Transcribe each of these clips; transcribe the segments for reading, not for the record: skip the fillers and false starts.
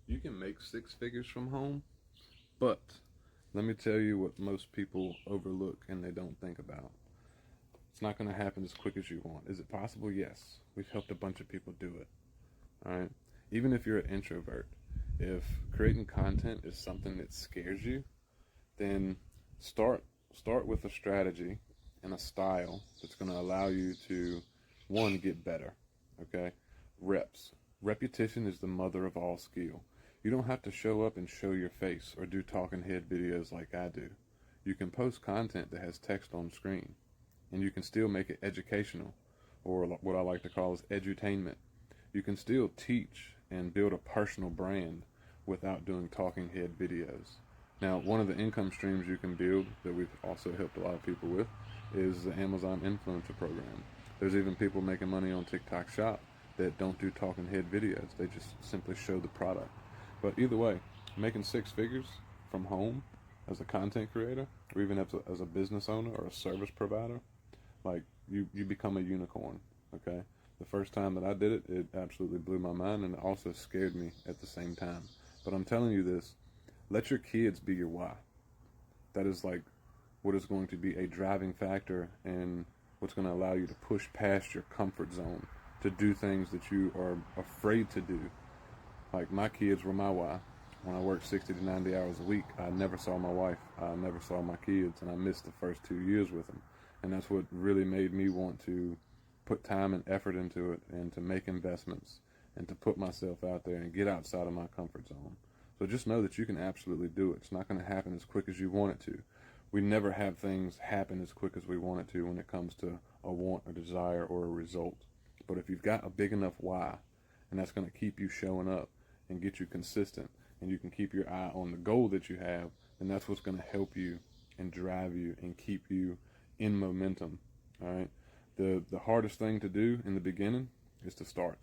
You can make six figures from home, but let me tell you what most people overlook and they don't think about. It's not going to happen as quick as you want. Is it possible? Yes. We've helped a bunch of people do it. All right. Even if you're an introvert, if creating content is something that scares you, then start start with a strategy and a style that's going to allow you to one get better. Okay, reps. Repetition is the mother of all skill. You don't have to show up and show your face or do talking head videos like I do. You can post content that has text on screen, and you can still make it educational, or what I like to call is edutainment. You can still teach and build a personal brand without doing talking head videos. Now, one of the income streams you can build that we've also helped a lot of people with is the Amazon Influencer Program. There's even people making money on TikTok Shop that don't do talking head videos. They just simply show the product. But either way, making six figures from home as a content creator, or even as a business owner or a service provider, like you become a unicorn. Okay, the first time that I did it, it absolutely blew my mind, and it also scared me at the same time. But I'm telling you this: let your kids be your why. That is like what is going to be a driving factor and what's going to allow you to push past your comfort zone to do things that you are afraid to do. Like my kids were my why. When I worked 60 to 90 hours a week, I never saw my wife. I never saw my kids, and I missed the first 2 years with them. And that's what really made me want to put time and effort into it and to make investments and to put myself out there and get outside of my comfort zone. So just know that you can absolutely do it. It's not going to happen as quick as you want it to. We never have things happen as quick as we want it to when it comes to a want, a desire, or a result. But if you've got a big enough why, and that's going to keep you showing up and get you consistent, and you can keep your eye on the goal that you have, then that's what's going to help you and drive you and keep you in momentum. All right. The hardest thing to do in the beginning is to start.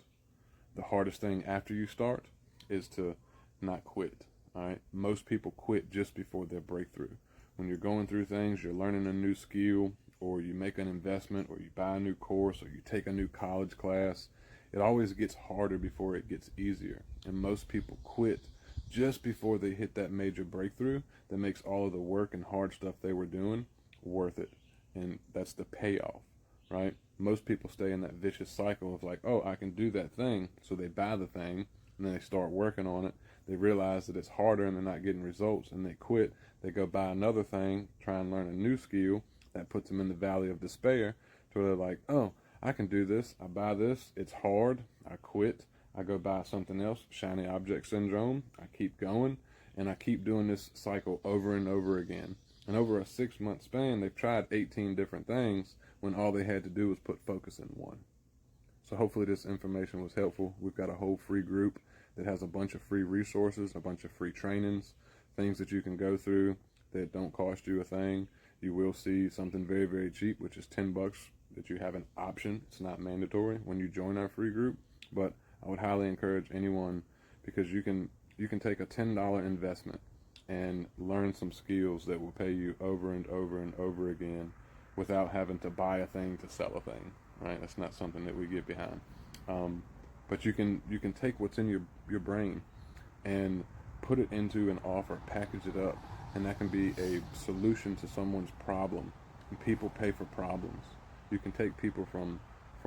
The hardest thing after you start is to not quit. All right. Most people quit just before their breakthrough. When you're going through things, you're learning a new skill, or you make an investment, or you buy a new course, or you take a new college class, it always gets harder before it gets easier. And most people quit just before they hit that major breakthrough that makes all of the work and hard stuff they were doing worth it. And that's the payoff, right? Most people stay in that vicious cycle of like, oh, I can do that thing. So they buy the thing and then they start working on it. They realize that it's harder and they're not getting results, and they quit. They go buy another thing, try and learn a new skill that puts them in the valley of despair to where they're like, oh, I can do this. I buy this. It's hard. I quit. I go buy something else. Shiny object syndrome. I keep going, and I keep doing this cycle over and over again. And over a 6-month span, they've tried 18 different things when all they had to do was put focus in one. So hopefully this information was helpful. We've got a whole free group that has a bunch of free resources, a bunch of free trainings, things that you can go through that don't cost you a thing. You will see something very, very cheap, which is $10 that you have an option. It's not mandatory when you join our free group, but I would highly encourage anyone, because you can take a $10 investment and learn some skills that will pay you over and over and over again without having to buy a thing to sell a thing, right? That's not something that we get behind. But you can take what's in your brain and put it into an offer, package it up, and that can be a solution to someone's problem. And people pay for problems. You can take people from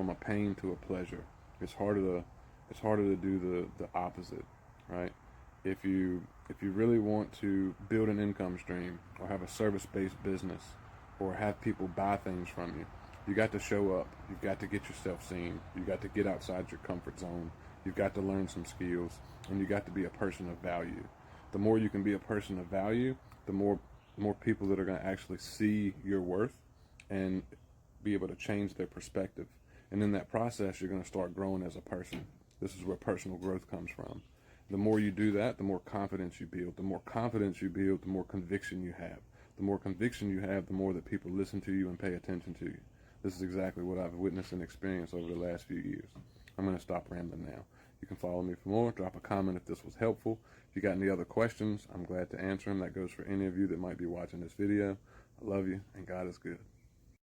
a pain to a pleasure. It's harder to do the opposite, right? If you really want to build an income stream or have a service-based business or have people buy things from you, you got to show up. You've got to get yourself seen. You got to get outside your comfort zone. You've got to learn some skills, and you got to be a person of value. The more you can be a person of value, the more people that are going to actually see your worth and be able to change their perspective. And in that process, you're going to start growing as a person. This is where personal growth comes from. The more you do that, the more confidence you build. The more confidence you build, the more conviction you have. The more conviction you have, the more that people listen to you and pay attention to you. This is exactly what I've witnessed and experienced over the last few years. I'm going to stop rambling now. You can follow me for more. Drop a comment if this was helpful. If you got any other questions, I'm glad to answer them. That goes for any of you that might be watching this video. I love you, and God is good.